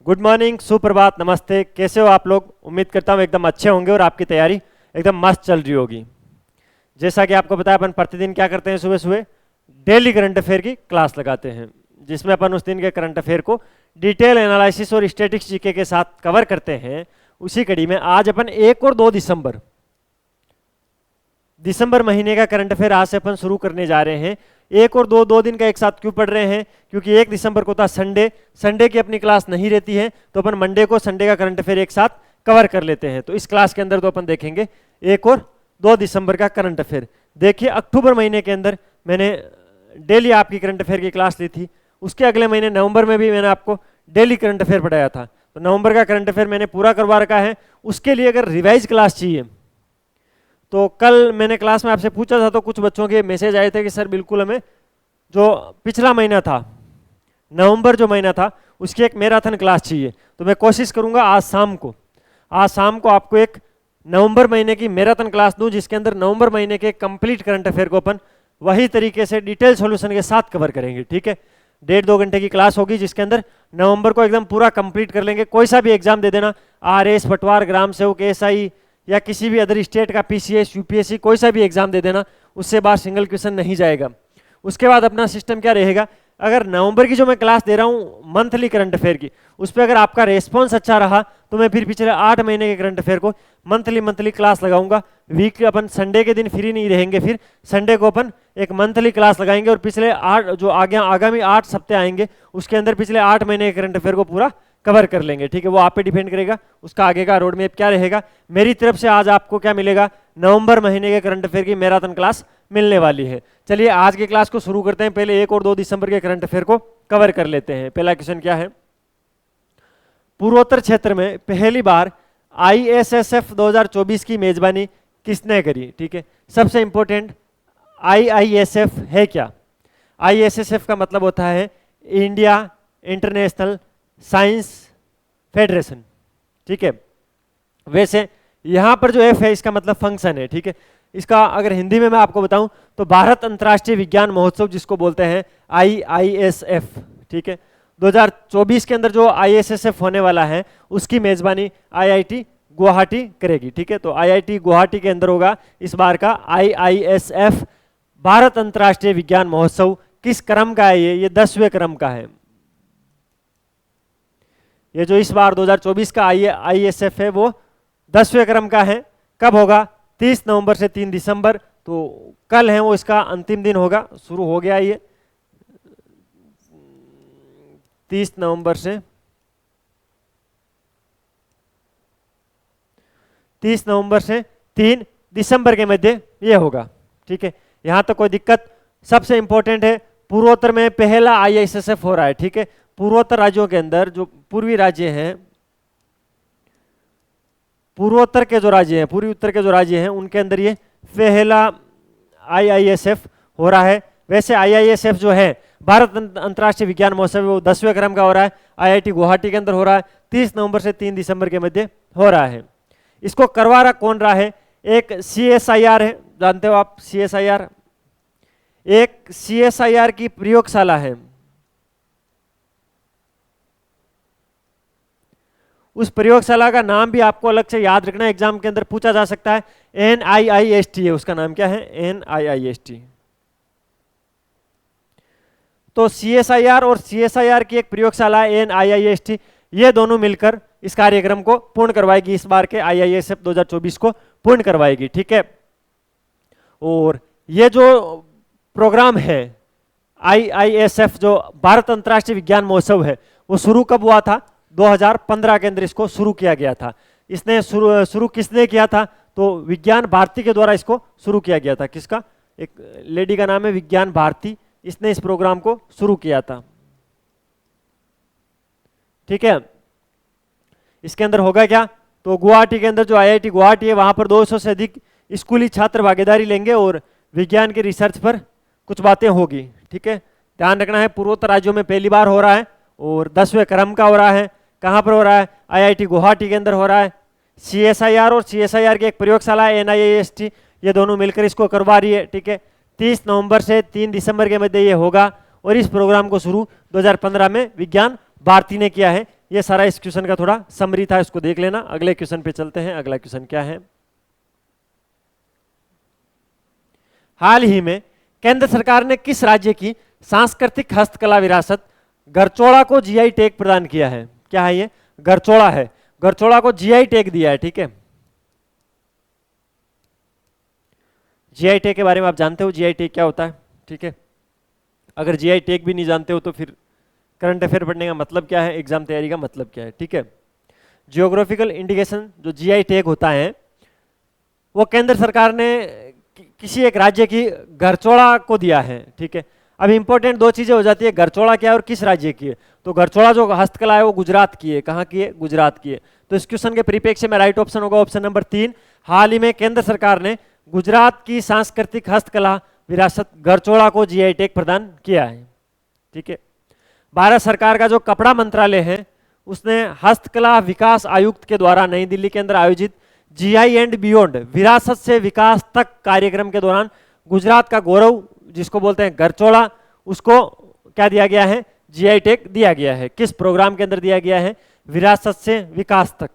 Good morning, सुप्रभात, नमस्ते। कैसे हो आप लोग? उम्मीद करता हूँ एकदम अच्छे होंगे और आपकी तैयारी एकदम मस्त चल रही होगी। जैसा कि आपको बताया, अपन प्रतिदिन क्या करते हैं, सुबह सुबह डेली करंट अफेयर की क्लास लगाते हैं, जिसमें अपन उस दिन के करंट अफेयर को डिटेल एनालिसिस और स्टैटिक्स जीके के साथ कवर करते हैं। उसी कड़ी में आज अपन 1 और 2 दिसंबर महीने का करंट अफेयर आज से अपन शुरू करने जा रहे हैं। 1 और 2 दिन का एक साथ क्यों पढ़ रहे हैं? क्योंकि 1 दिसंबर को था संडे की अपनी क्लास नहीं रहती है, तो अपन मंडे को संडे का करंट अफेयर एक साथ कवर कर लेते हैं। तो इस क्लास के अंदर तो अपन देखेंगे 1 और 2 दिसंबर का करंट अफेयर। देखिए, अक्टूबर महीने के अंदर मैंने डेली आपकी करंट अफेयर की क्लास ली थी। उसके अगले महीने नवंबर में भी मैंने आपको डेली करंट अफेयर पढ़ाया था। तो नवंबर का करंट अफेयर मैंने पूरा करवा रखा है। उसके लिए अगर रिवाइज क्लास चाहिए तो कल मैंने क्लास में आपसे पूछा था, तो कुछ बच्चों के मैसेज आए थे कि सर बिल्कुल हमें जो पिछला महीना था, नवंबर जो महीना था, उसकी एक मैराथन क्लास चाहिए। तो मैं कोशिश करूंगा आज शाम को आपको एक नवंबर महीने की मैराथन क्लास दूं, जिसके अंदर नवंबर महीने के कंप्लीट करंट अफेयर को अपन वही तरीके से डिटेल सॉल्यूशन के साथ कवर करेंगे। ठीक है, 1.5-2 घंटे की क्लास होगी, जिसके अंदर नवंबर को एकदम पूरा कंप्लीट कर लेंगे। कोई सा भी एग्जाम दे देना, RS, पटवार, ग्राम सेवक, SI या किसी भी अदर स्टेट का PCS, UPSC, कोई सा भी एग्जाम दे देना, उससे बाहर सिंगल क्वेश्चन नहीं जाएगा। उसके बाद अपना सिस्टम क्या रहेगा, अगर नवंबर की जो मैं क्लास दे रहा हूँ मंथली करंट अफेयर की, उस पर अगर आपका रेस्पॉन्स अच्छा रहा तो मैं फिर पिछले 8 महीने के करंट अफेयर को मंथली क्लास लगाऊंगा। वीक अपन संडे के दिन फ्री नहीं रहेंगे, फिर संडे को अपन एक मंथली क्लास लगाएंगे और पिछले 8 जो आगामी 8 सप्ताह आएंगे उसके अंदर पिछले 8 महीने के करंट अफेयर को पूरा कवर कर लेंगे। ठीक है, वो आप पे डिपेंड करेगा उसका आगे का रोड मैप क्या रहेगा। मेरी तरफ से आज आपको क्या मिलेगा, नवंबर महीने के करंट अफेयर की मैराथन क्लास मिलने वाली है। चलिए आज की क्लास को शुरू करते हैं। पहले 1 और 2 दिसंबर के करंट अफेयर को कवर कर लेते हैं। पहला क्वेश्चन क्या है, पूर्वोत्तर क्षेत्र में पहली बार ISSF 2024 की मेजबानी किसने करी? ठीक है, सबसे इंपॉर्टेंट IISF है क्या? ISSF का मतलब होता है इंडिया इंटरनेशनल साइंस फेडरेशन। ठीक है, वैसे यहां पर जो F है इसका मतलब फंक्शन है। ठीक है, इसका अगर हिंदी में मैं आपको बताऊं तो भारत अंतर्राष्ट्रीय विज्ञान महोत्सव, जिसको बोलते हैं IISF। ठीक है, 2024 के अंदर जो ISSF होने वाला है उसकी मेजबानी IIT गुवाहाटी करेगी। ठीक है, तो IIT गुवाहाटी के अंदर होगा इस बार का IISF भारत अंतर्राष्ट्रीय विज्ञान महोत्सव। किस क्रम का है ये 10वें क्रम का है। ये जो इस बार 2024 का ISF है वो 10वें क्रम का है। कब होगा? 30 नवंबर से 3 दिसंबर, तो कल है वो इसका अंतिम दिन होगा। शुरू हो गया ये 30 नवंबर से 3 दिसंबर के मध्य ये होगा। ठीक है, यहां तक कोई दिक्कत? सबसे इंपॉर्टेंट है, पूर्वोत्तर में पहला IISSF हो रहा है। ठीक है, पूर्वोत्तर राज्यों के अंदर जो पूर्वी राज्य हैं, पूर्वी उत्तर के जो राज्य हैं उनके अंदर ये पहला IISF हो रहा है। वैसे IISF जो है भारत अंतर्राष्ट्रीय विज्ञान महोत्सव, वो 10वें क्रम का हो रहा है। IIT गुवाहाटी के अंदर हो रहा है, 30 नवंबर से 3 दिसंबर के मध्य हो रहा है। इसको करवा रहा कौन रहा है? एक CSIR है, जानते हो आप CSIR? एक CSIR की प्रयोगशाला है। उस प्रयोगशाला का नाम भी आपको अलग से याद रखना है, एग्जाम के अंदर पूछा जा सकता है। NIIST है उसका नाम। क्या है? NIIST। तो CSIR और CSIR की एक प्रयोगशाला है NIIST, ये दोनों मिलकर इस कार्यक्रम को पूर्ण करवाएगी। इस बार के IISF 2024 को पूर्ण करवाएगी। ठीक है, और ये जो प्रोग्राम है IISF जो भारत अंतर्राष्ट्रीय विज्ञान महोत्सव है, वो शुरू कब हुआ था? 2015 के अंदर इसको शुरू किया गया था। इसने शुरू किसने किया था? तो विज्ञान भारती के द्वारा इसको शुरू किया गया था। किसका? एक लेडी का नाम है विज्ञान भारती, इसने इस प्रोग्राम को शुरू किया था। ठीक है, इसके अंदर होगा क्या? तो गुवाहाटी के अंदर जो IIT गुवाहाटी है वहां पर 200 से अधिक स्कूली छात्र भागीदारी लेंगे और विज्ञान के रिसर्च पर कुछ बातें होगी। ठीक है, ध्यान रखना है, पूर्वोत्तर राज्यों में पहली बार हो रहा है और 10वें क्रम का हो रहा है। कहां पर हो रहा है? IIT गुवाहाटी के अंदर हो रहा है। CSIR और CSIR की एक प्रयोगशाला NIIST, ये दोनों मिलकर इसको करवा रही है। ठीक है, 30 नवंबर से 3 दिसंबर के मध्य ये होगा और इस प्रोग्राम को शुरू 2015 में विज्ञान भारती ने किया है। ये सारा इस क्वेश्चन का थोड़ा समरी था, इसको देख लेना। अगले क्वेश्चन पे चलते हैं। अगला क्वेश्चन क्या है? हाल ही में केंद्र सरकार ने किस राज्य की सांस्कृतिक हस्तकला विरासत गरचोड़ा को जीआई टैग प्रदान किया है? क्या है ये? गरचोड़ा है। गरचोड़ा को जीआई टैग दिया है, ठीक है। जीआई टैग के बारे में आप जानते हो, जीआई टैग क्या होता है, ठीक है। अगर जीआई टैग भी नहीं जानते हो तो फिर करंट अफेयर पढ़ने का मतलब क्या है, एग्जाम तैयारी का मतलब क्या है, ठीक है। जियोग्राफिकल इंडिकेशन जो जीआई टैग होता है वो केंद्र सरकार ने किसी एक राज्य की गरचोड़ा को दिया है, ठीक है। अब इंपॉर्टेंट दो चीजें हो जाती है, गरचोड़ा क्या है और किस राज्य की है। तो गरचोड़ा जो हस्तकला है वो गुजरात की है। कहाँ की है? गुजरात की है। तो इस क्वेश्चन के परिप्रेक्ष्य में राइट ऑप्शन होगा ऑप्शन नंबर 3। हाल ही में केंद्र सरकार ने गुजरात की सांस्कृतिक हस्तकला विरासत गरचोड़ा को जीआई टैग प्रदान किया है, ठीक है। भारत सरकार का जो कपड़ा मंत्रालय है उसने हस्तकला विकास आयुक्त के द्वारा नई दिल्ली के अंदर आयोजित जीआई एंड बियॉन्ड विरासत से विकास तक कार्यक्रम के दौरान गुजरात का गौरव जिसको बोलते हैं गरचोड़ा, उसको क्या दिया गया है? जीआई टैग दिया गया है। किस प्रोग्राम के अंदर दिया गया है? विरासत से विकास तक।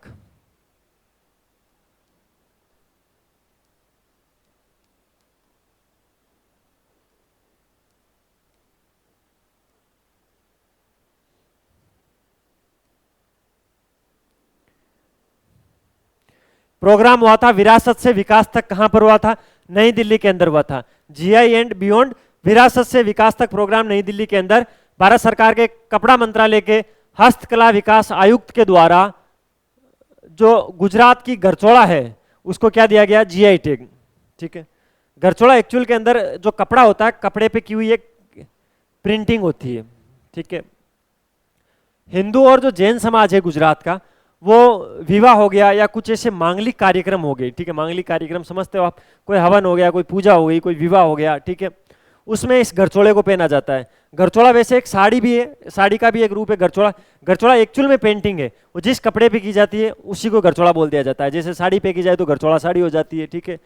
प्रोग्राम हुआ था विरासत से विकास तक। कहां पर हुआ था? नई दिल्ली के अंदर हुआ था। जीआई एंड बियॉन्ड विरासत से विकास तक प्रोग्राम नई दिल्ली के अंदर भारत सरकार के कपड़ा मंत्रालय के हस्तकला विकास आयुक्त के द्वारा जो गुजरात की गरचोड़ा है उसको क्या दिया गया? जीआई टैग, ठीक है। गरचोड़ा एक्चुअल के अंदर जो कपड़ा होता है, कपड़े पे की हुई एक प्रिंटिंग होती है, ठीक है। हिंदू और जो जैन समाज है गुजरात का, वो विवाह हो गया या कुछ ऐसे मांगलिक कार्यक्रम हो गए, ठीक है। मांगलिक कार्यक्रम समझते हो आप? कोई हवन हो गया, कोई पूजा हो गई, कोई विवाह हो गया, ठीक है। उसमें इस गरचोड़े को पहना जाता है। गरचोड़ा वैसे एक साड़ी भी है, साड़ी का भी एक रूप है गरचोड़ा। गरचोड़ा एक्चुअल में पेंटिंग है, वो जिस कपड़े पे की जाती है उसी को गरचोड़ा बोल दिया जाता है। जैसे साड़ी पे की जाए तो गरचोड़ा साड़ी हो जाती है, ठीक है।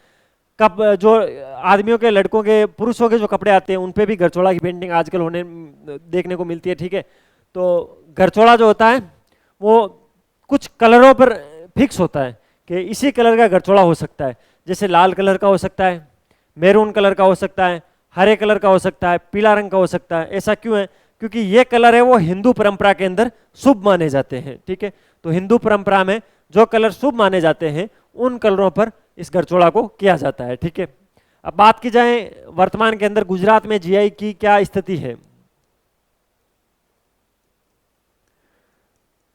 कब जो आदमियों के, लड़कों के, पुरुषों के जो कपड़े आते हैं उन पे भी गरचोड़ा की पेंटिंग आजकल होने देखने को मिलती है, ठीक है। तो गरचोड़ा जो होता है वो कुछ कलरों पर फिक्स होता है कि इसी कलर का गरचोड़ा हो सकता है। जैसे लाल कलर का हो सकता है, मैरून कलर का हो सकता है, हरे कलर का हो सकता है, पीला रंग का हो सकता है। ऐसा क्यों है? क्योंकि ये कलर है वो हिंदू परंपरा के अंदर शुभ माने जाते हैं, ठीक है। तो हिंदू परंपरा में जो कलर शुभ माने जाते हैं उन कलरों पर इस गरचोड़ा को किया जाता है, ठीक है। अब बात की जाए वर्तमान के अंदर गुजरात में जीआई की क्या स्थिति है।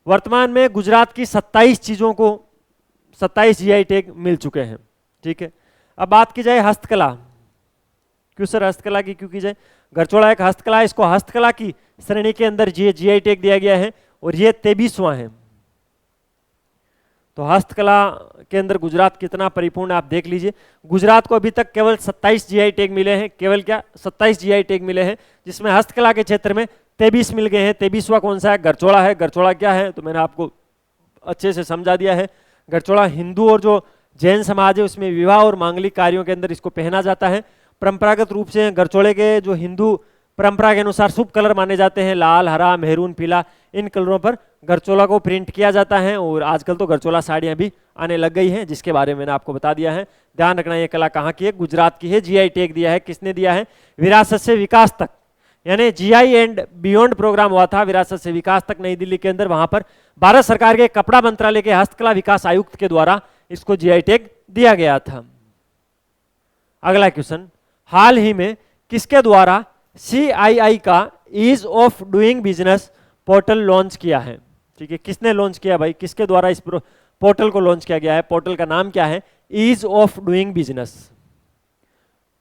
वर्तमान में गुजरात की 27 चीजों को 27 जीआई टैग मिल चुके हैं, ठीक है। अब बात की जाए हस्तकला। क्यों सर हस्तकला की क्यों की जाए? गरचोड़ा एक हस्तकला है, इसको हस्तकला की श्रेणी के अंदर जीआई टैग दिया गया है और ये 23वां है। तो हस्तकला के अंदर गुजरात कितना परिपूर्ण आप देख लीजिए। गुजरात को अभी तक केवल 27 जीआई टैग मिले हैं। केवल क्या? 27 जीआई टैग मिले हैं, जिसमें हस्तकला के क्षेत्र में 23 मिल गए हैं। 23वां कौन सा है? गरचोड़ा है। गरचोड़ा क्या है तो मैंने आपको अच्छे से समझा दिया है। गरचोड़ा हिंदू और जो जैन समाज है उसमें विवाह और मांगलिक कार्यों के अंदर इसको पहना जाता है। परंपरागत रूप से गरचोड़े के जो हिंदू परंपरा के अनुसार शुभ कलर माने जाते हैं, लाल, हरा, मेहरून, पीला, इन कलरों पर गरचोला को प्रिंट किया जाता है। और आजकल तो गरचोला साड़ियाँ भी आने लग गई हैं, जिसके बारे में मैंने आपको बता दिया है। ध्यान रखना ये कला कहाँ की है? गुजरात की है। जीआई टैग दिया है, किसने दिया है? विरासत से विकास तक, यानी जीआई एंड बियॉन्ड प्रोग्राम हुआ था विरासत से विकास तक नई दिल्ली के अंदर। वहां पर भारत सरकार के कपड़ा मंत्रालय के हस्तकला विकास आयुक्त के द्वारा इसको जीआई टैग दिया गया था। अगला क्वेश्चन, हाल ही में किसके द्वारा CII का ease of doing business portal launch किया है? ठीक है, किसने लॉन्च किया भाई? किसके द्वारा इस पोर्टल को लॉन्च किया गया है? पोर्टल का नाम क्या है? Ease of doing business.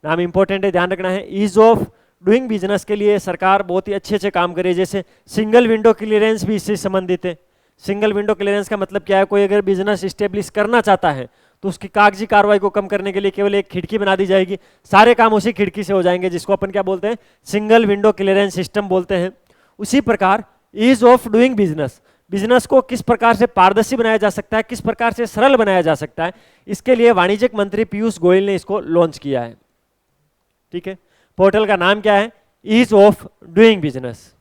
नाम इंपॉर्टेंट है, ध्यान रखना है। ईज ऑफ डूइंग बिजनेस के लिए सरकार बहुत ही अच्छे काम करे, जैसे सिंगल विंडो क्लियरेंस भी इससे संबंधित है। सिंगल विंडो क्लियरेंस का मतलब क्या है? कोई अगर बिजनेस स्टेब्लिश करना चाहता है तो उसकी कागजी कार्रवाई को कम करने के लिए केवल एक खिड़की बना दी जाएगी, सारे काम उसी खिड़की से हो जाएंगे, जिसको अपन क्या बोलते हैं? सिंगल विंडो क्लियरेंस सिस्टम बोलते हैं। उसी प्रकार ease of doing business, business को किस प्रकार से पारदर्शी बनाया जा सकता है, किस प्रकार से सरल बनाया जा सकता है, इसके लिए वाणिज्यिक मंत्री पीयूष गोयल ने इसको लॉन्च किया है। ठीक है, पोर्टल का नाम क्या है? Ease of doing business.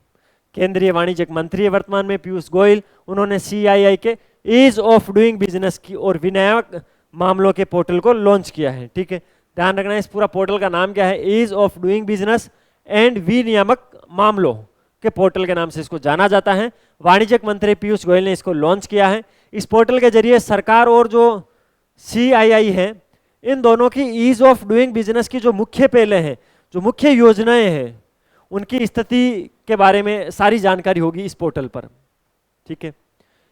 केंद्रीय वाणिज्यिक मंत्री है वर्तमान में पीयूष गोयल, उन्होंने CII के ईज ऑफ डूइंग बिजनेस की और विनियामक मामलों के पोर्टल को लॉन्च किया है। ठीक है, ध्यान रखना है इस पूरा पोर्टल का नाम क्या है, ease of doing business and विनियामक मामलों के पोर्टल के नाम से इसको जाना जाता है। वाणिज्यिक मंत्री पीयूष गोयल ने इसको लॉन्च किया है। इस पोर्टल के जरिए सरकार और जो CII है, इन दोनों की ईज ऑफ डूइंग बिजनेस की जो मुख्य पहले हैं, जो मुख्य योजनाएं हैं, उनकी स्थिति के बारे में सारी जानकारी होगी इस पोर्टल पर। ठीक है,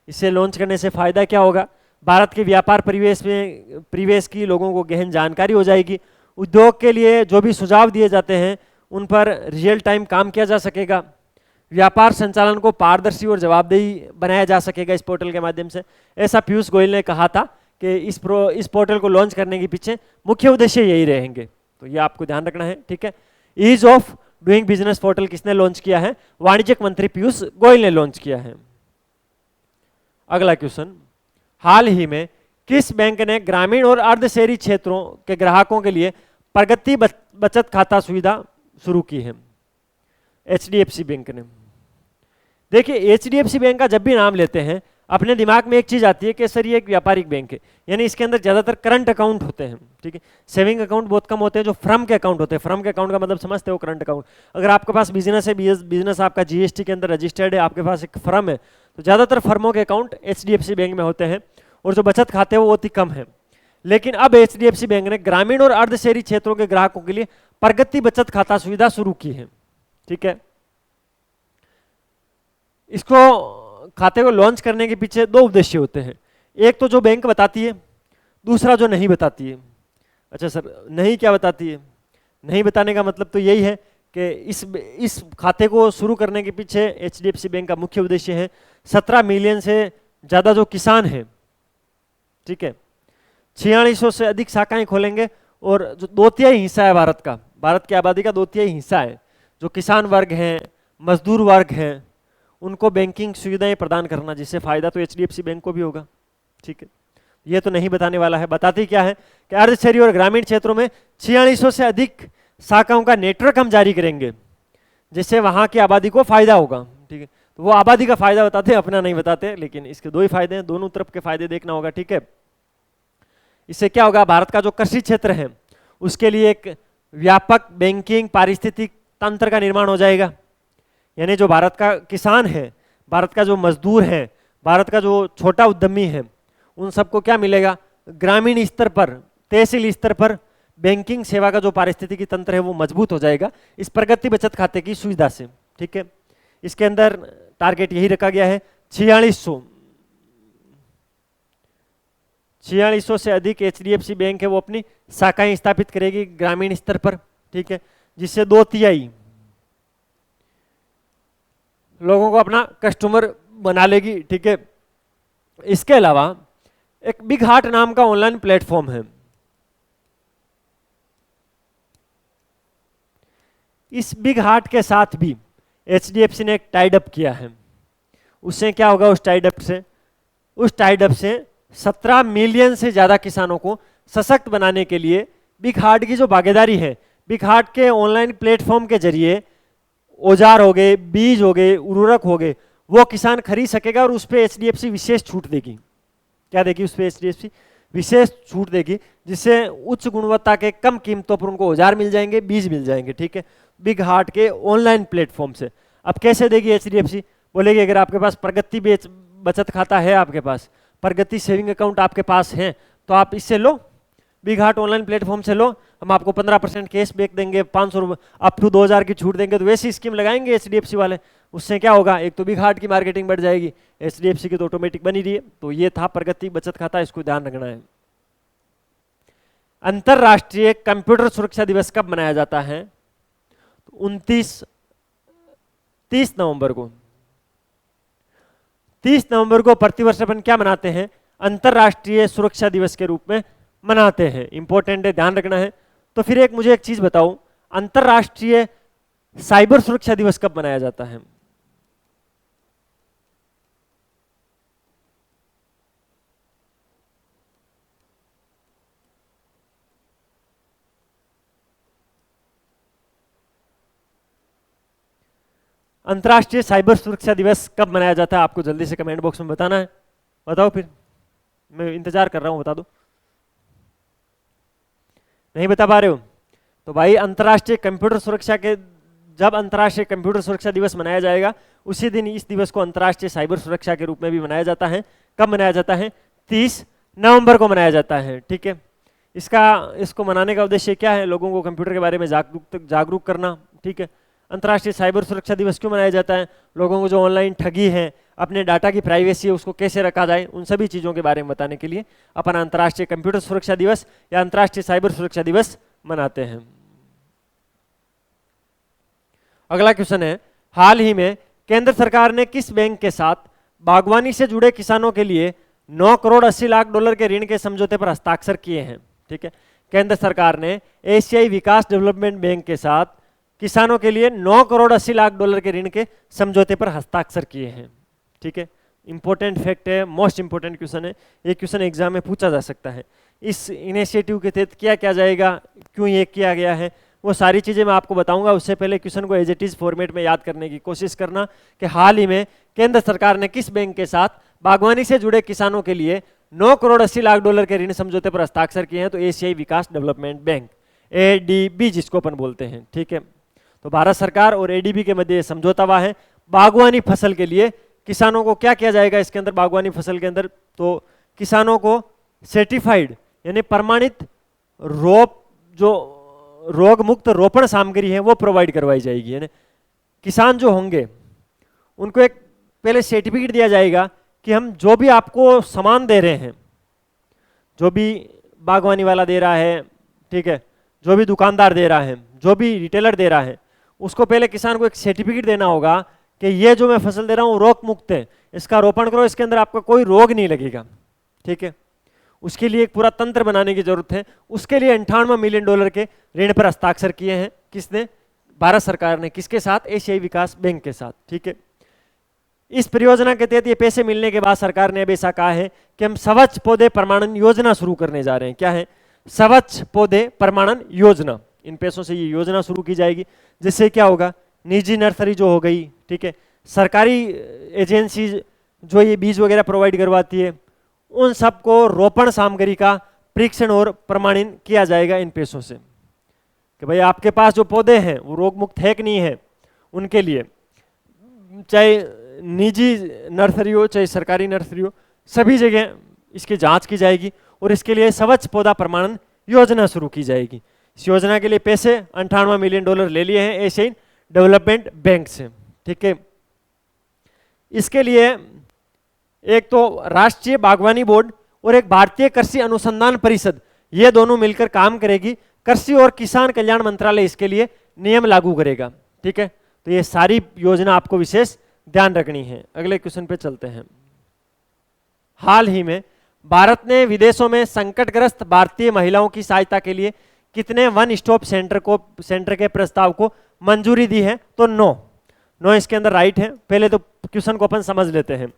इसे लॉन्च करने से फायदा क्या होगा, भारत के व्यापार परिवेश की लोगों को गहन जानकारी हो जाएगी। उद्योग के लिए जो भी सुझाव दिए जाते हैं उन पर रियल टाइम काम किया जा सकेगा। व्यापार संचालन को पारदर्शी और जवाबदेही बनाया जा सकेगा इस पोर्टल के माध्यम से। ऐसा पीयूष गोयल ने कहा था कि इस पोर्टल को लॉन्च करने के पीछे मुख्य उद्देश्य यही रहेंगे, तो ये आपको ध्यान रखना है। ठीक है, ease of doing business portal किसने लॉन्च किया है, वाणिज्यिक मंत्री पीयूष गोयल ने लॉन्च किया है। अगला क्वेश्चन, हाल ही में किस बैंक ने ग्रामीण और अर्ध शहरी क्षेत्रों के ग्राहकों के लिए प्रगति बचत खाता सुविधा शुरू की है? HDFC बैंक ने। देखिए HDFC बैंक का जब भी नाम लेते हैं अपने दिमाग में एक चीज आती है कि सर ये एक व्यापारिक बैंक है, यानी इसके अंदर ज्यादातर करंट अकाउंट होते हैं। ठीक है, सेविंग अकाउंट बहुत कम होते हैं, जो फर्म के अकाउंट होते हैं। फर्म के अकाउंट का मतलब समझते हो, करंट अकाउंट। अगर आपके पास बिजनेस है, बिजनेस आपका GST के अंदर रजिस्टर्ड है, आपके पास एक फर्म है, तो ज्यादातर फर्मों के अकाउंट HDFC बैंक में होते हैं, और जो बचत खाते हैं वो बहुत ही कम है। लेकिन अब HDFC बैंक ने ग्रामीण और अर्ध शहरी क्षेत्रों के ग्राहकों के लिए प्रगति बचत खाता सुविधा शुरू की है। ठीक है, इसको खाते को लॉन्च करने के पीछे दो उद्देश्य होते हैं, एक तो जो बैंक बताती है, दूसरा जो नहीं बताती है। अच्छा सर, नहीं क्या बताती है? नहीं बताने का मतलब तो यही है कि इस खाते को शुरू करने के पीछे HDFC बैंक का मुख्य उद्देश्य है 17 मिलियन से ज़्यादा जो किसान हैं, ठीक है, 4600 से अधिक शाखाएं खोलेंगे, और जो 2/3 हिस्सा है भारत की आबादी का 2/3 हिस्सा है, जो किसान वर्ग हैं, मजदूर वर्ग हैं, उनको बैंकिंग सुविधाएं प्रदान करना, जिससे फायदा तो HDFC बैंक को भी होगा। ठीक है, ये तो नहीं बताने वाला है। बताती क्या है कि अर्ध शहरी और ग्रामीण क्षेत्रों में 4600 से अधिक शाखाओं का नेटवर्क हम जारी करेंगे, जिससे वहां की आबादी को फायदा होगा। ठीक है, तो वो आबादी का फायदा बताते हैं, अपना नहीं बताते, लेकिन इसके दो ही फायदे हैं, दोनों तरफ के फायदे देखना होगा। ठीक है, इससे क्या होगा, भारत का जो कृषि क्षेत्र है उसके लिए एक व्यापक बैंकिंग पारिस्थितिक तंत्र का निर्माण हो जाएगा। यानी जो भारत का किसान है, भारत का जो मजदूर है, भारत का जो छोटा उद्यमी है, उन सबको क्या मिलेगा, ग्रामीण स्तर पर, तहसील स्तर पर बैंकिंग सेवा का जो पारिस्थितिकी तंत्र है वो मजबूत हो जाएगा इस प्रगति बचत खाते की सुविधा से। ठीक है, इसके अंदर टारगेट यही रखा गया है 4600 से अधिक HDFC बैंक है वो अपनी शाखाएं स्थापित करेगी ग्रामीण स्तर पर। ठीक है, जिससे 2/3 लोगों को अपना कस्टमर बना लेगी। ठीक है, इसके अलावा एक बिग हार्ट नाम का ऑनलाइन प्लेटफॉर्म है, इस बिग हार्ट के साथ भी HDFC ने एक टाइड अप किया है। उससे क्या होगा, उस टाइड अप से 17 मिलियन से ज्यादा किसानों को सशक्त बनाने के लिए बिग हार्ट की जो भागीदारी है, बिग हार्ट के ऑनलाइन प्लेटफॉर्म के जरिए औजार हो गए, बीज हो गए, उर्वरक हो गए, वो किसान खरीद सकेगा, और उस पर HDFC विशेष छूट देगी। क्या देगी उस पर HDFC? विशेष छूट देगी, जिससे उच्च गुणवत्ता के कम कीमतों पर उनको औजार मिल जाएंगे, बीज मिल जाएंगे। ठीक है, बिग हार्ट के ऑनलाइन प्लेटफॉर्म से। अब कैसे देगी HDFC? बोलेगी अगर आपके पास प्रगति बचत खाता है, आपके पास प्रगति सेविंग अकाउंट आपके पास है, तो आप इससे लो, बिग हार्ट ऑनलाइन प्लेटफॉर्म से लो, हम आपको 15% कैश बैक देंगे, 500 रुपये अप टू 2000 की छूट देंगे। तो वैसी स्कीम लगाएंगे HDFC वाले। उससे क्या होगा, एक तो बिग हार्ट की मार्केटिंग बढ़ जाएगी, HDFC की तो ऑटोमेटिक बनी रही है। तो ये था प्रगति बचत खाता, इसको ध्यान रखना है। अंतरराष्ट्रीय कंप्यूटर सुरक्षा दिवस कब मनाया जाता है? 30 नवंबर को। 30 नवंबर को प्रतिवर्ष अपन क्या मनाते हैं, अंतरराष्ट्रीय सुरक्षा दिवस के रूप में मनाते हैं। इंपॉर्टेंट है, ध्यान रखना है। तो फिर मुझे एक चीज बताओ, अंतरराष्ट्रीय साइबर सुरक्षा दिवस कब मनाया जाता है? अंतर्राष्ट्रीय साइबर सुरक्षा दिवस कब मनाया जाता है? आपको जल्दी से कमेंट बॉक्स में बताना है, बताओ फिर, मैं इंतजार कर रहा हूं, बता दो। नहीं बता पा रहे हो तो भाई अंतर्राष्ट्रीय कंप्यूटर सुरक्षा के, जब अंतर्राष्ट्रीय कंप्यूटर सुरक्षा दिवस मनाया जाएगा उसी दिन इस दिवस को अंतर्राष्ट्रीय साइबर सुरक्षा के रूप में भी मनाया जाता है। कब मनाया जाता है? 30 नवंबर को मनाया जाता है, ठीक है। इसको मनाने का उद्देश्य क्या है? लोगों को कंप्यूटर के बारे में जागरूक करना, ठीक है। अंतर्राष्ट्रीय साइबर सुरक्षा दिवस क्यों मनाया जाता है? लोगों को जो ऑनलाइन ठगी है, अपने डाटा की प्राइवेसी है, उसको कैसे रखा जाए, उन सभी चीज़ों के बारे में बताने के लिए अपन अंतर्राष्ट्रीय कंप्यूटर सुरक्षा दिवस या अंतर्राष्ट्रीय साइबर सुरक्षा दिवस मनाते हैं। अगला क्वेश्चन है, हाल ही में केंद्र सरकार ने किस बैंक के साथ बागवानी से जुड़े किसानों के लिए 9 करोड़ 80 लाख डॉलर के ऋण के समझौते पर हस्ताक्षर किए हैं? ठीक है, केंद्र सरकार ने एशियाई विकास डेवलपमेंट बैंक के साथ किसानों के लिए 9 करोड़ 80 लाख डॉलर के ऋण के समझौते पर हस्ताक्षर किए हैं, ठीक है। इंपॉर्टेंट फैक्ट है, मोस्ट इंपॉर्टेंट क्वेश्चन है, ये क्वेश्चन एग्जाम में पूछा जा सकता है। इस इनिशिएटिव के तहत क्या क्या जाएगा, क्यों ये किया गया है, वो सारी चीज़ें मैं आपको बताऊंगा। उससे पहले क्वेश्चन को एज इट इज फॉर्मेट में याद करने की कोशिश करना कि हाल ही में केंद्र सरकार ने किस बैंक के साथ बागवानी से जुड़े किसानों के लिए 9 करोड़ 80 लाख डॉलर के ऋण समझौते पर हस्ताक्षर किए हैं? तो एशियाई विकास डेवलपमेंट बैंक, एडीबी जिसको अपन बोलते हैं, ठीक है। तो भारत सरकार और एडीबी के मध्य समझौता हुआ है। बागवानी फसल के लिए किसानों को क्या किया जाएगा इसके अंदर? बागवानी फसल के अंदर तो किसानों को सर्टिफाइड यानी प्रमाणित रोग मुक्त रोपण सामग्री है वो प्रोवाइड करवाई जाएगी। यानी किसान जो होंगे उनको एक पहले सर्टिफिकेट दिया जाएगा कि हम जो भी आपको सामान दे रहे हैं, जो भी बागवानी वाला दे रहा है, ठीक है, जो भी दुकानदार दे रहा है, जो भी रिटेलर दे रहा है, उसको पहले किसान को एक सर्टिफिकेट देना होगा कि ये जो मैं फसल दे रहा हूँ रोग मुक्त है, इसका रोपण करो, इसके अंदर आपका कोई रोग नहीं लगेगा, ठीक है। उसके लिए एक पूरा तंत्र बनाने की जरूरत है। उसके लिए 98 मिलियन डॉलर के ऋण पर हस्ताक्षर किए हैं। किसने? भारत सरकार ने। किसके साथ? एशियाई विकास बैंक के साथ, ठीक है। इस परियोजना के तहत ये पैसे मिलने के बाद सरकार ने अब ऐसा कहा है कि हम स्वच्छ पौधे प्रमाणन योजना शुरू करने जा रहे हैं। क्या है? स्वच्छ पौधे प्रमाणन योजना। इन पैसों से ये योजना शुरू की जाएगी, जिससे क्या होगा, निजी नर्सरी जो हो गई, ठीक है, सरकारी एजेंसी जो ये बीज वगैरह प्रोवाइड करवाती है, उन सबको रोपण सामग्री का परीक्षण और प्रमाणन किया जाएगा इन पैसों से कि भाई आपके पास जो पौधे हैं वो रोग मुक्त है कि नहीं है। उनके लिए चाहे निजी नर्सरी हो चाहे सरकारी नर्सरी हो, सभी जगह इसकी जांच की जाएगी और इसके लिए स्वच्छ पौधा प्रमाणन योजना शुरू की जाएगी। इस योजना के लिए पैसे 98 मिलियन डॉलर ले लिए हैं एशियाई डेवलपमेंट बैंक से, ठीक है। इसके लिए एक तो राष्ट्रीय बागवानी बोर्ड और एक भारतीय कृषि अनुसंधान परिषद, ये दोनों मिलकर काम करेगी। कृषि और किसान कल्याण मंत्रालय इसके लिए नियम लागू करेगा, ठीक है। तो ये सारी योजना आपको विशेष ध्यान रखनी है। अगले क्वेश्चन पे चलते हैं। हाल ही में भारत ने विदेशों में संकटग्रस्त भारतीय महिलाओं की सहायता के लिए कितने वन स्टॉप सेंटर के प्रस्ताव को मंजूरी दी है? तो 9 इसके अंदर राइट है। पहले तो क्वेश्चन को अपन समझ लेते हैं।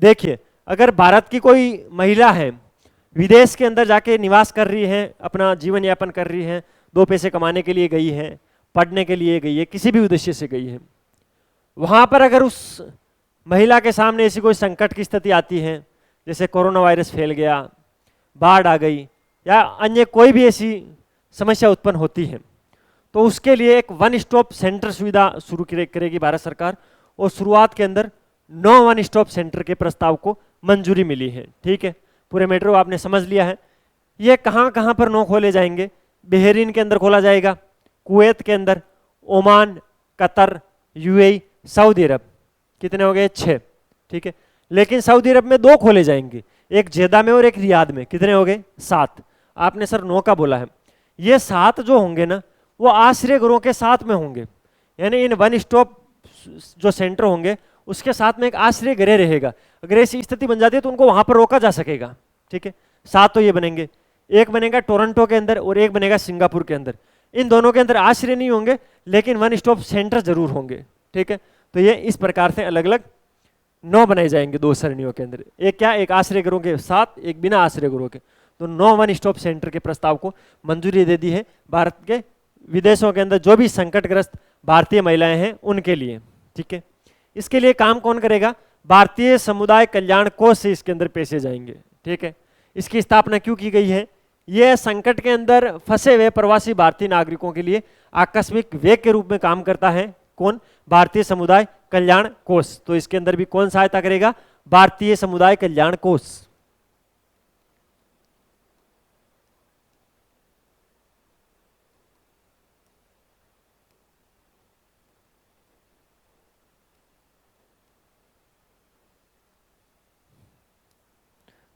देखिए, अगर भारत की कोई महिला है, विदेश के अंदर जाके निवास कर रही है, अपना जीवन यापन कर रही है, 2 पैसे कमाने के लिए गई है, पढ़ने के लिए गई है, किसी भी उद्देश्य से गई है, वहां पर अगर उस महिला के सामने ऐसी कोई संकट की स्थिति आती है, जैसे कोरोना वायरस फैल गया, बाढ़ आ गई या अन्य कोई भी ऐसी समस्या उत्पन्न होती है, तो उसके लिए एक वन स्टॉप सेंटर सुविधा शुरू करेगी भारत सरकार। और शुरुआत के अंदर 9 वन स्टॉप सेंटर के प्रस्ताव को मंजूरी मिली है, ठीक है। पूरे मेट्रो आपने समझ लिया है। ये कहाँ कहाँ पर 9 खोले जाएंगे? बहरीन के अंदर खोला जाएगा, कुवैत के अंदर, ओमान, कतर, यूएई, सऊदी अरब। कितने हो गए? 6, ठीक है। लेकिन सऊदी अरब में 2 खोले जाएंगे, एक जेदा में और एक रियाद में। कितने हो गए? 7। आपने सर 9 का बोला है। ये 7 जो होंगे ना, वो आश्रय गृहों के साथ में होंगे। यानी इन वन स्टॉप जो सेंटर होंगे उसके साथ में एक आश्रय गृह रहेगा। अगर ऐसी स्थिति बन जाती है तो उनको वहां पर रोका जा सकेगा, ठीक है। 7 तो ये बनेंगे। एक बनेगा टोरंटो के अंदर और एक बनेगा सिंगापुर के अंदर। इन दोनों के अंदर आश्रय नहीं होंगे, लेकिन वन स्टॉप सेंटर जरूर होंगे, ठीक है। तो ये इस प्रकार से अलग अलग 9 बनाए जाएंगे 2 सरणियों के अंदर। एक क्या? एक आश्रय गृहों के साथ, एक बिना आश्रय गृहों के। तो 9 वन स्टॉप सेंटर के प्रस्ताव को मंजूरी दे दी है भारत के विदेशों के अंदर जो भी संकटग्रस्त भारतीय महिलाएं हैं उनके लिए, ठीक है। इसके लिए काम कौन करेगा? भारतीय समुदाय कल्याण कोष से इसके अंदर पैसे जाएंगे, ठीक है। इसकी स्थापना क्यों की गई है? यह संकट के अंदर फंसे हुए प्रवासी भारतीय नागरिकों के लिए आकस्मिक व्यय के रूप में काम करता है। कौन? भारतीय समुदाय कल्याण कोष। तो इसके अंदर भी कौन सहायता करेगा? भारतीय समुदाय कल्याण कोष।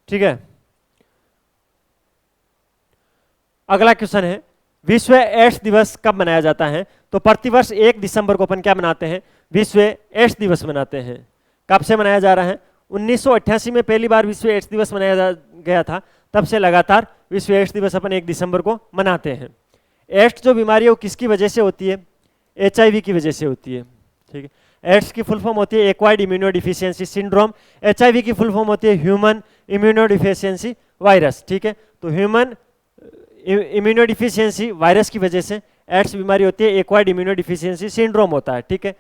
ठीक है, अगला क्वेश्चन है, विश्व एड्स दिवस कब मनाया जाता है? तो प्रतिवर्ष 1 दिसंबर को अपन क्या मनाते हैं? विश्व एड्स दिवस मनाते हैं। कब से मनाया जा रहा है? 1988 में पहली बार विश्व एड्स दिवस मनाया गया था, तब से लगातार विश्व एड्स दिवस अपन 1 दिसंबर को मनाते हैं। एड्स जो बीमारी है वो किसकी वजह से होती है? HIV की वजह से होती है, ठीक है। एड्स की फुल फॉर्म होती है एक्वायर्ड इम्यूनोडिफिशियंसी सिंड्रोम। HIV की फुल फॉर्म होती है ह्यूमन इम्यूनोडिफिशियंसी वायरस, ठीक है। तो ह्यूमन इम्यूनोडिफिशियंसी वायरस की वजह से एड्स बीमारी होती है, एक्वायर्ड इम्यूनोडिफिशियंसी सिंड्रोम होता है, ठीक है।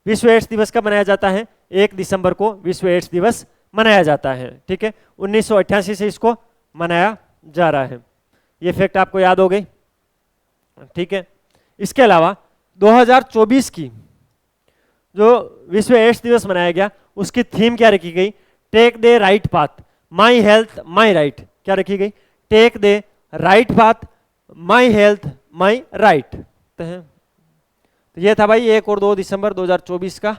विश्व एड्स दिवस कब मनाया जाता है? 1 दिसंबर को विश्व एड्स दिवस मनाया जाता है, ठीक है। 1988 से इसको मनाया जा रहा है। ये फैक्ट आपको याद हो गई, ठीक है। इसके अलावा 2024 की जो विश्व एड्स दिवस मनाया गया उसकी थीम क्या रखी गई? Take the right path, my health my right. क्या रखी गई? Take the right path, my health my right. तो ये था भाई 1 और 2 दिसंबर 2024 का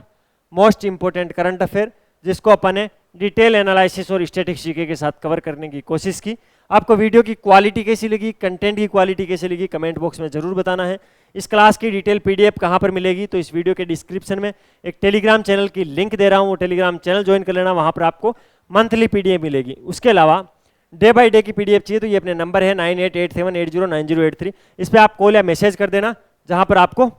मोस्ट इंपोर्टेंट करंट अफेयर, जिसको अपन ने डिटेल एनालिसिस और स्टैटिक जीके के साथ कवर करने की कोशिश की। आपको वीडियो की क्वालिटी कैसी लगी, कंटेंट की क्वालिटी कैसी लगी, कमेंट बॉक्स में जरूर बताना है। इस क्लास की डिटेल PDF कहाँ पर मिलेगी? तो इस वीडियो के डिस्क्रिप्शन में एक टेलीग्राम चैनल की लिंक दे रहा हूँ, वो टेलीग्राम चैनल ज्वाइन कर लेना, वहाँ पर आपको मंथली PDF मिलेगी। उसके अलावा डे बाय डे की PDF चाहिए तो ये अपने नंबर है 9887809083, इस पर आप कॉल या मैसेज कर देना, जहाँ पर आपको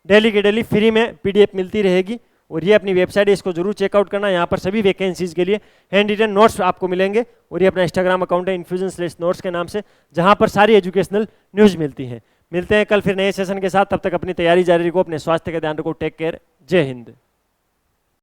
डेली के डेली फ्री में PDF मिलती रहेगी। और ये अपनी वेबसाइट है, इसको जरूर चेकआउट करना। यहाँ पर सभी वैकेंसीज के लिए हैंड रिटन नोट्स आपको मिलेंगे। और ये अपना इंस्टाग्राम अकाउंट है infusion/notes के नाम से, जहाँ पर सारी एजुकेशनल न्यूज़ मिलती हैं। मिलते हैं कल फिर नए सेशन के साथ, तब तक अपनी तैयारी जारी रखो, अपने स्वास्थ्य का ध्यान रखो। टेक केयर, जय हिंद।